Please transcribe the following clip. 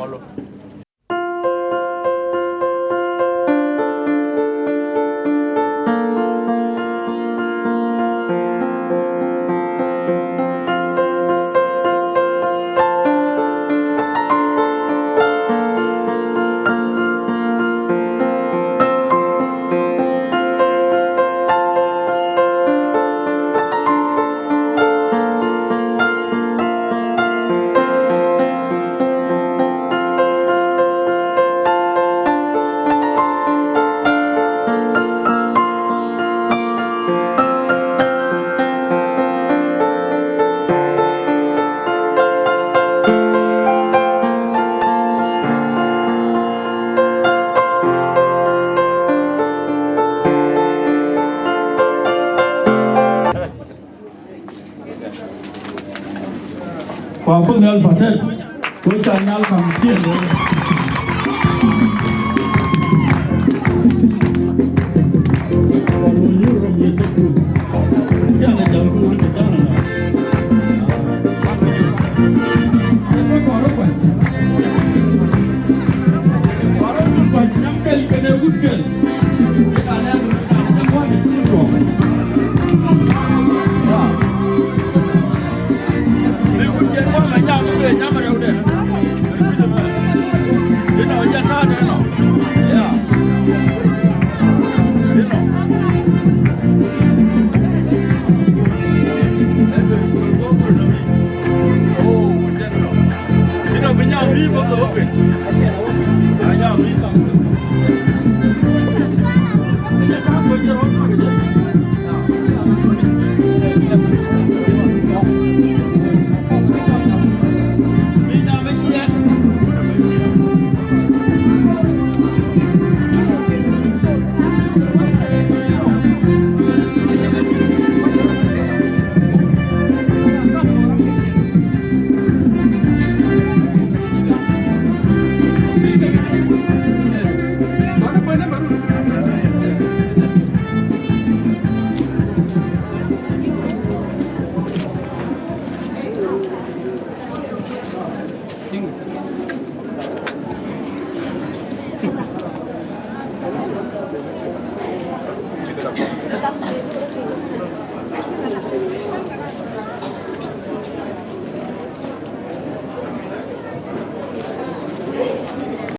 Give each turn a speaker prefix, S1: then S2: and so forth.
S1: malo.
S2: Kwa pun al patet, koi chanyal kamtian le. Kalau nyuruh dia tu, jangan jangkau dia jangan. Apa kalau apa? Kalau tu banyak kali kena ujian, kita ada jangkauan itu semua. Hanya